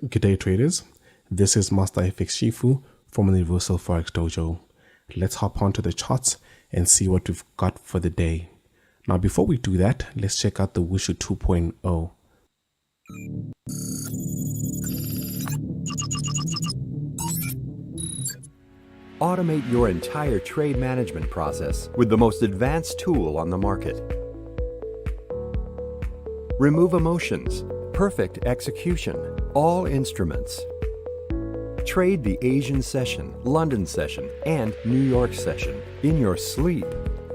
Good day, traders. This is Master FX Shifu from the Universal Forex Dojo. Let's hop onto the charts and see what we've got for the day. Now, before we do that, let's check out the Wushu 2.0. Automate your entire trade management process with the most advanced tool on the market. Remove emotions, perfect execution, all instruments. Trade the Asian session, London session, and New York session in your sleep.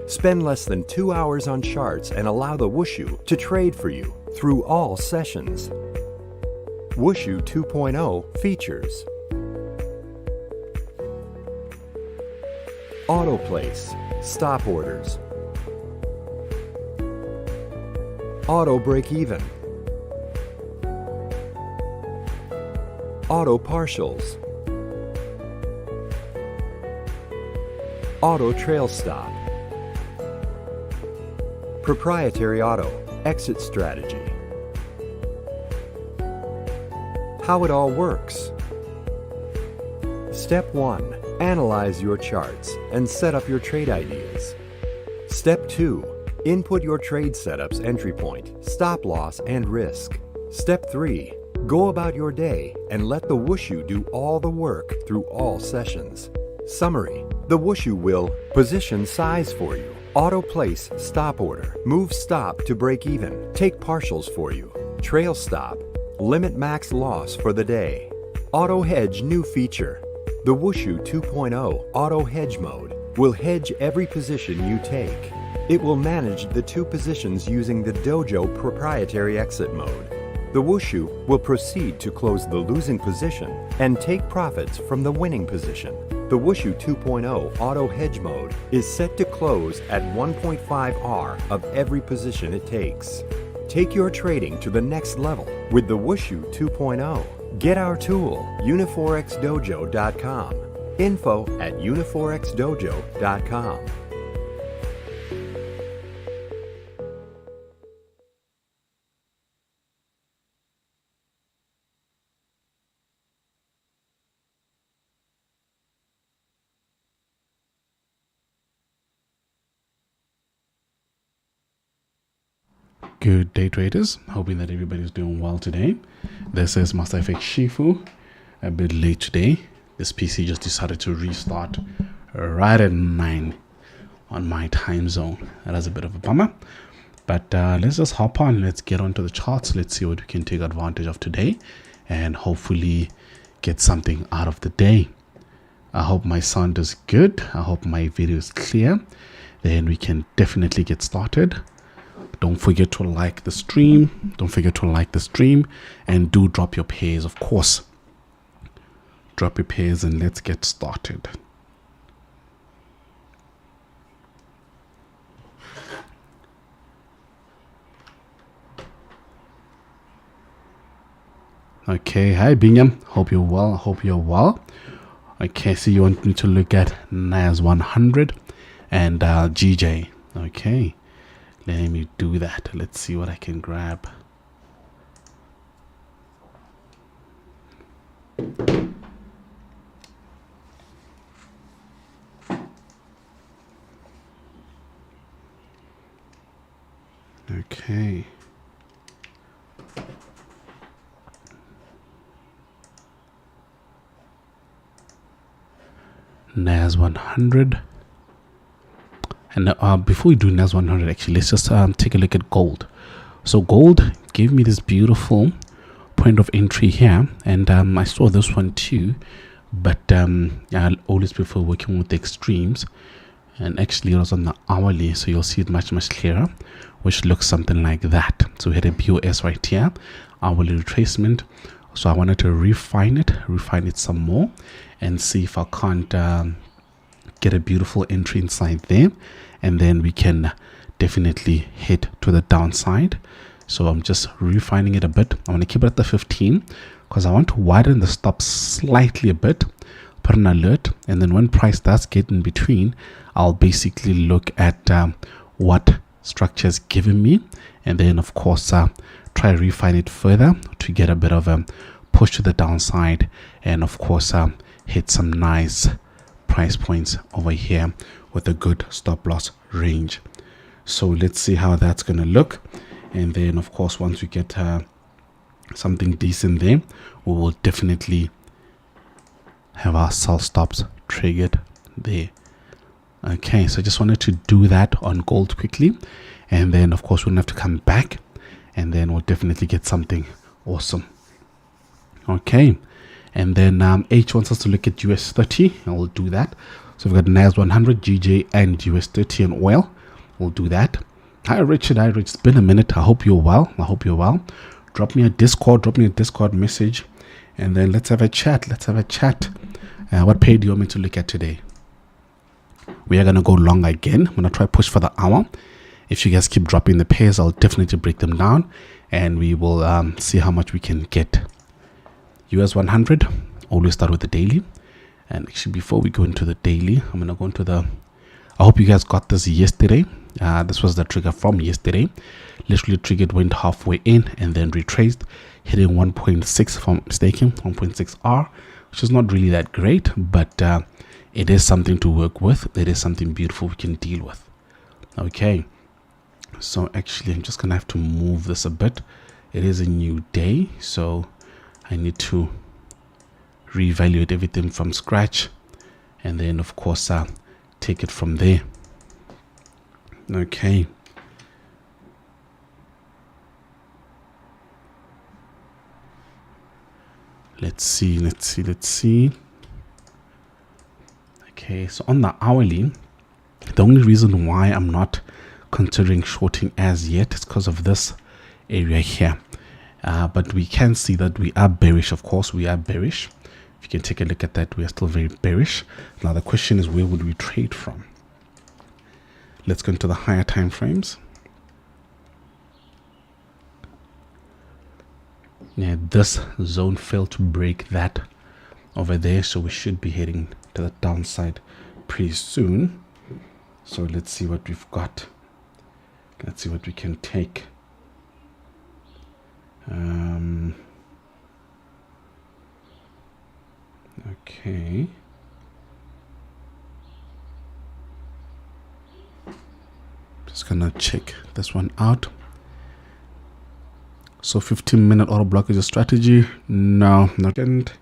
Spend less than 2 hours on charts and allow the Wushu to trade for you through all sessions. Wushu 2.0 features auto place, stop orders, auto break even, auto partials, auto trail stop, proprietary auto exit strategy. How it all works. Step 1. Analyze your charts and set up your trade ideas. Step 2. Input your trade setups, entry point, stop loss, and risk. Step 3. Go about your day and let the Wushu do all the work through all sessions. Summary. The Wushu will position size for you, auto place stop order, move stop to break even, take partials for you, trail stop, limit max loss for the day. Auto hedge new feature. The Wushu 2.0 Auto Hedge Mode will hedge every position you take. It will manage the 2 positions using the Dojo proprietary exit mode. The Wushu will proceed to close the losing position and take profits from the winning position. The Wushu 2.0 Auto Hedge Mode is set to close at 1.5 R of every position it takes. Take your trading to the next level with the Wushu 2.0. Get our tool, uniforexdojo.com. info@uniforexdojo.com. Good day, traders. Hoping that everybody's doing well today. This is Master FX Shifu. A bit late today. This PC just decided to restart right at 9 on my time zone. That is a bit of a bummer. But let's just hop on. Let's get onto the charts. Let's see what we can take advantage of today and hopefully get something out of the day. I hope my sound is good. I hope my video is clear. Then we can definitely get started. Don't forget to like the stream. Don't forget to like the stream and do drop your pairs, of course. Drop your pairs and let's get started. Okay, hi Binyam. Hope you're well. Hope you're well. Okay, so you want me to look at NAS 100 and GJ. Okay. Let me do that. Let's see what I can grab. Okay. NAS 100. And before we do NAS 100, actually, let's just take a look at gold. So gold gave me this beautiful point of entry here, and I saw this one too, but I always prefer working with the extremes. And actually, it was on the hourly, so you'll see it much clearer, which looks something like that. So we had a BOS right here, hourly retracement. So I wanted to refine it some more, and see if I can't get a beautiful entry inside there, and then we can definitely hit to the downside. So I'm just refining it a bit. I want to keep it at the 15 because I want to widen the stop slightly a bit, put an alert, and then when price does get in between, I'll basically look at what structure is given me, and then of course try to refine it further to get a bit of a push to the downside, and of course hit some nice price points over here with a good stop loss range. So let's see how that's going to look. And then of course, once we get something decent there, we will definitely have our sell stops triggered there. Okay, so I just wanted to do that on gold quickly, and then of course we'll have to come back, and then we'll definitely get something awesome. Okay, and then H wants us to look at US 30, and we'll do that. So we've got NAS 100, GJ, and US 30 and oil. We'll do that. Hi Richard, it's been a minute. I hope you're well. Drop me a Discord message, and then let's have a chat. What pay do you want me to look at today? We are going to go long again. I'm going to try push for the hour. If you guys keep dropping the pairs, I'll definitely break them down, and we will see how much we can get. US 100, always start with the daily. And actually, before we go into the daily, I'm going to go into the... I hope you guys got this yesterday. This was the trigger from yesterday. Literally triggered, went halfway in, and then retraced, hitting 1.6 if I'm mistaken, 1.6R, which is not really that great, but it is something to work with. It is something beautiful we can deal with. Okay, so actually I'm just gonna have to move this a bit. It is a new day, so I need to reevaluate everything from scratch, and then of course take it from there. Okay, let's see. Okay, so on the hourly, the only reason why I'm not considering shorting as yet is because of this area here. But we can see that we are bearish. Of course, we are bearish. If you can take a look at that, we are still very bearish. Now the question is, where would we trade from? Let's go into the higher time frames. Yeah, this zone failed to break that over there, so we should be heading to the downside pretty soon. So let's see what we've got. Let's see what we can take. Okay. Just gonna check this one out. So 15-minute auto block is a strategy. No, not yet.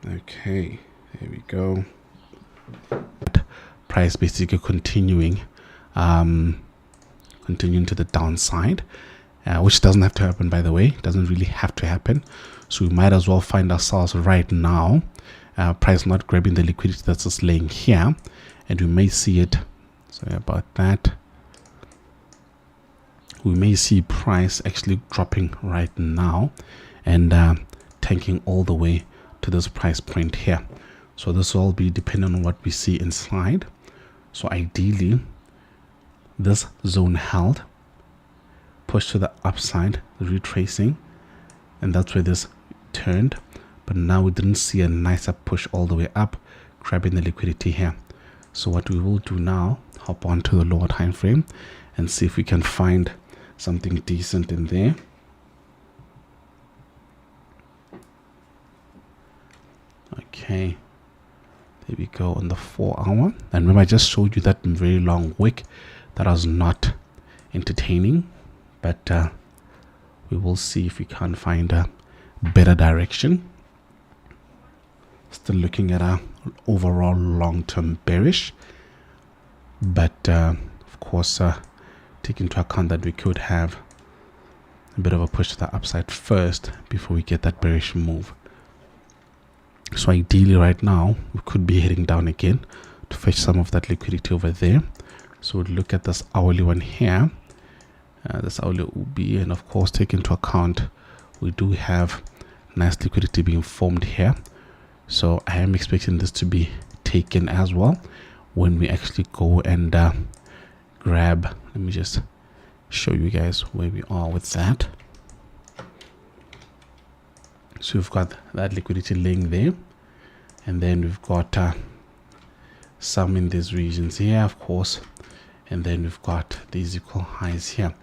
Okay, there we go. Price basically continuing to the downside, which doesn't have to happen, by the way. It doesn't really have to happen. So we might as well find ourselves right now, price not grabbing the liquidity that's just laying here, and we may see it. Sorry about that. We may see price actually dropping right now and tanking all the way to this price point here. So this will all be dependent on what we see inside. So ideally, this zone held, push to the upside, retracing, and that's where this turned. But now we didn't see a nicer push all the way up, grabbing the liquidity here. So what we will do now, hop on to the lower time frame and see if we can find something decent in there. Okay, there we go on the 4 hour. And remember, I just showed you that very long wick that was not entertaining, but we will see if we can find a better direction. Still looking at a overall long-term bearish, but of course take into account that we could have a bit of a push to the upside first before we get that bearish move. So ideally right now we could be heading down again to fetch some of that liquidity over there. So we'll look at this hourly one here, this hourly UB, and of course take into account we do have nice liquidity being formed here. So I am expecting this to be taken as well when we actually go and grab. Let me just show you guys where we are with that. So we've got that liquidity laying there, and then we've got some in these regions here, of course, and then we've got these equal highs here.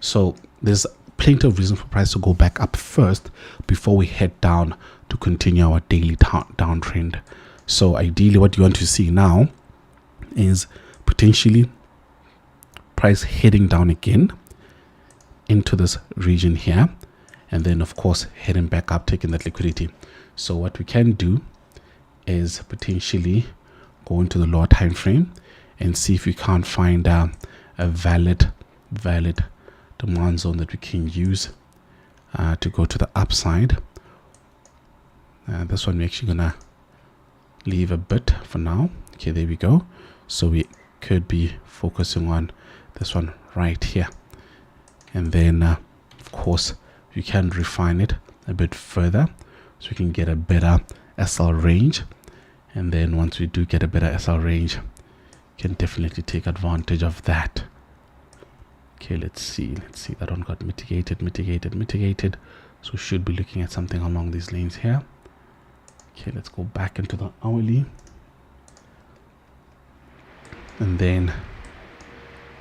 So there's plenty of reason for price to go back up first before we head down to continue our daily downtrend. So ideally what you want to see now is potentially price heading down again into this region here, and then of course heading back up, taking that liquidity. So what we can do is potentially go into the lower time frame and see if we can't find a valid demand zone that we can use to go to the upside. This one we're actually gonna leave a bit for now. Okay, there we go. So we could be focusing on this one right here, and then of course you can refine it a bit further so we can get a better SL range. And then once we do get a better SL range, can definitely take advantage of that. Okay, let's see that one got mitigated. So we should be looking at something along these lanes here. Okay, let's go back into the hourly, and then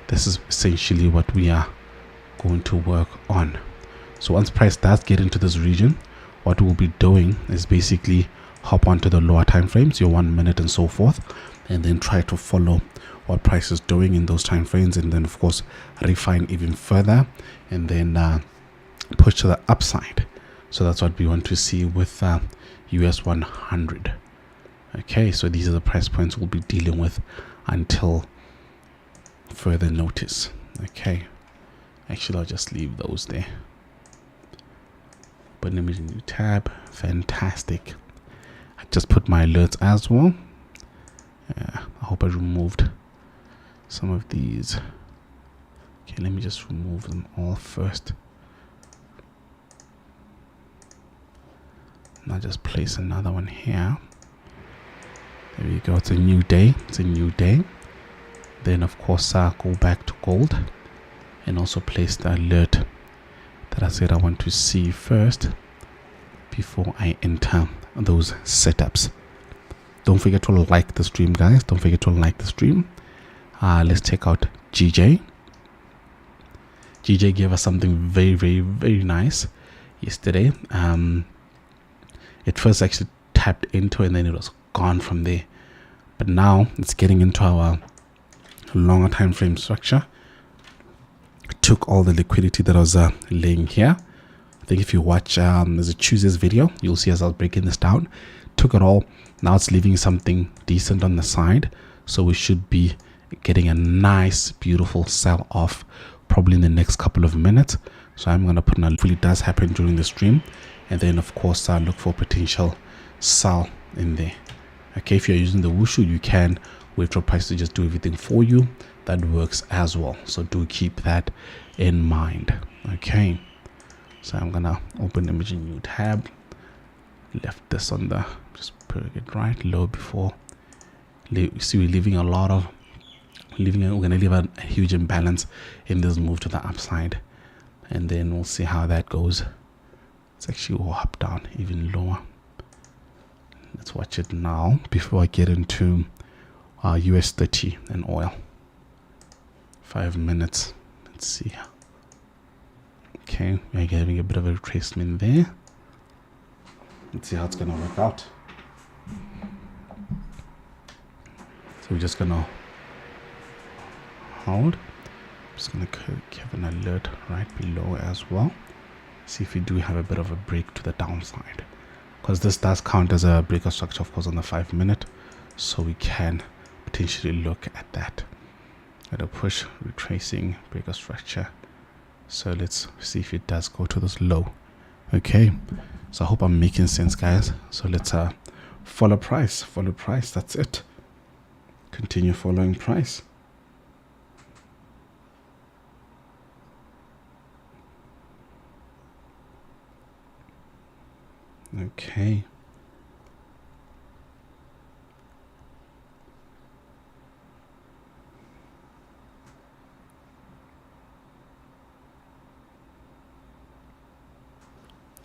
this is essentially what we are going to work on. So once price does get into this region, what we'll be doing is basically hop onto the lower time frames, your 1 minute and so forth, and then try to follow what price is doing in those time frames, and then of course refine even further, and then push to the upside. So that's what we want to see with US 100. Okay, so these are the price points we'll be dealing with until further notice. Okay, actually I'll just leave those there. But image new tab, fantastic. I just put my alerts as well. I hope I removed some of these. Okay, let me just remove them all first. Now just place another one here. There we go. It's a new day. Then of course go back to gold and also place the alert that I said I want to see first before I enter those setups. Don't forget to like the stream, guys. Don't forget to like the stream. Let's check out GJ. GJ gave us something very nice yesterday. It first actually tapped into and then it was gone from there, but now it's getting into our longer time frame structure. It took all the liquidity that I was laying here. I think if you watch there's a Tuesday's video, you'll see as I was breaking this down, took it all. Now it's leaving something decent on the side, so we should be getting a nice beautiful sell off probably in the next couple of minutes. So I'm going to put in, hopefully it does happen during the stream, and then of course look for potential sell in there. Okay, if you're using the Wushu, you can wait for price to just do everything for you. That works as well, so do keep that in mind. Okay, so I'm gonna open image in new tab, left this on the, just put it right low before. See, we're leaving a lot of we're gonna leave a huge imbalance in this move to the upside, and then we'll see how that goes. It's actually will hop down even lower. Let's watch it now before I get into US 30 and oil. 5 minutes. Let's see. Okay, we're getting a bit of a retracement there. Let's see how it's gonna work out. So we're just gonna hold. I'm just gonna give an alert right below as well. See if we do have a bit of a break to the downside, because this does count as a breaker structure, of course, on the 5 minute, so we can potentially look at that at a push, retracing, breaker structure. So let's see if it does go to this low. Okay, so I hope I'm making sense, guys. So let's follow price, that's it. Continue following price.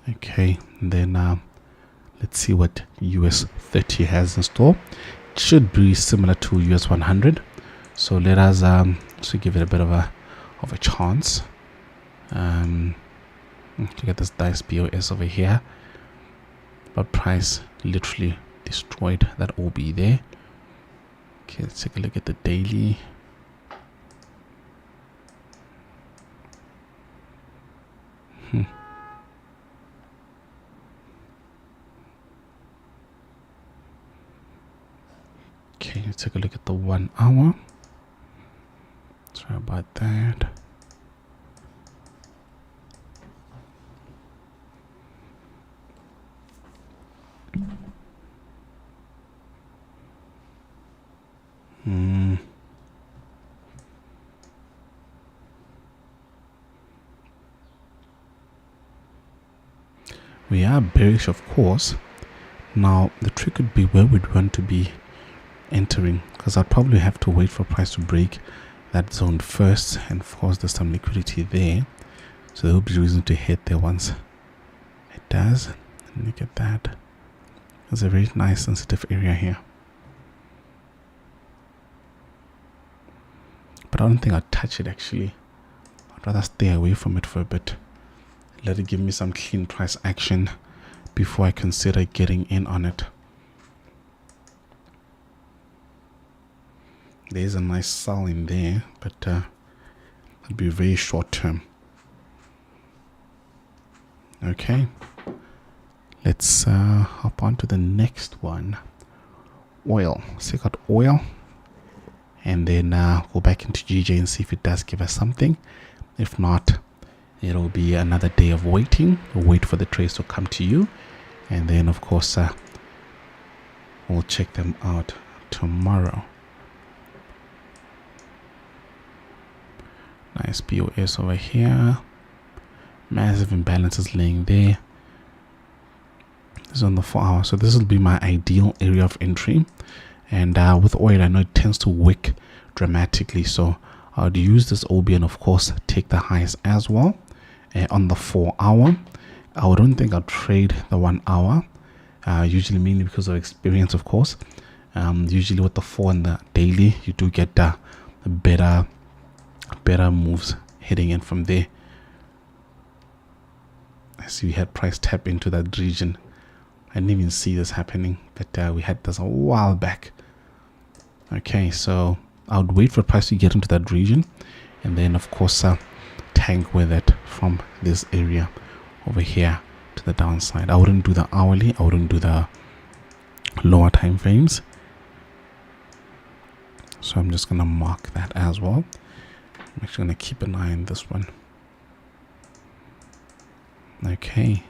Okay, and then let's see what US 30 has in store. It should be similar to US 100, so let us give it a bit of a chance. Look at this dice BOS over here. But price literally destroyed that OB there. Okay, let's take a look at the daily. Okay, let's take a look at the 1 hour. Sorry about that. We are bearish, of course. Now the trick would be where we'd want to be entering, because I'd probably have to wait for price to break that zone first, and of course there's some liquidity there, so there'll be reason to hit there once it does. And look at that, there's a very nice sensitive area here, but I don't think I'd touch it actually. I'd rather stay away from it for a bit, let it give me some clean price action before I consider getting in on it. There's a nice sell in there, but it'll be very short term. Okay, let's hop on to the next one. Oil. So we got oil, and then go back into GJ and see if it does give us something. If not, it'll be another day of waiting. Wait for the trades to come to you, and then of course we'll check them out tomorrow. Nice BOS over here. Massive imbalances laying there. This is on the 4 hour, so this will be my ideal area of entry. And with oil, I know it tends to wick dramatically, so I would use this OB and of course take the highs as well. On the 4 hour, I don't think I'll trade the 1 hour, usually mainly because of experience, of course. Usually with the 4 and the daily, you do get better moves heading in from there. I see we had price tap into that region. I didn't even see this happening, but we had this a while back. Okay, so I would wait for price to get into that region, and then of course tank with it from this area over here to the downside. I wouldn't do the hourly, I wouldn't do the lower time frames, so I'm just gonna mark that as well. I'm actually gonna keep an eye on this one. Okay,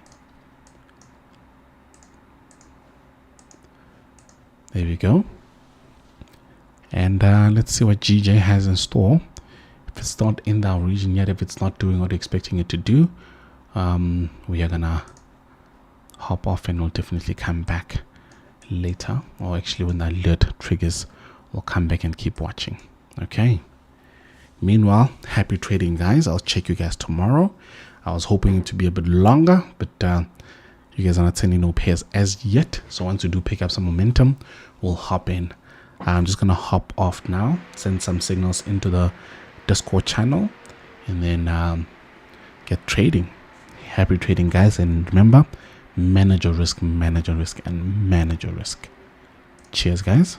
there we go. And let's see what GJ has in store. If it's not in our region yet, if it's not doing what we're expecting it to do, we are gonna hop off, and we'll definitely come back later, or actually when the alert triggers, we'll come back and keep watching. Okay, meanwhile, happy trading, guys. I'll check you guys tomorrow. I was hoping to be a bit longer, but you guys are not sending no pairs as yet, so once we do pick up some momentum, we'll hop in. I'm just gonna hop off now, send some signals into the Discord channel, and then get trading. Happy trading, guys, and remember, manage your risk, and manage your risk. Cheers, guys.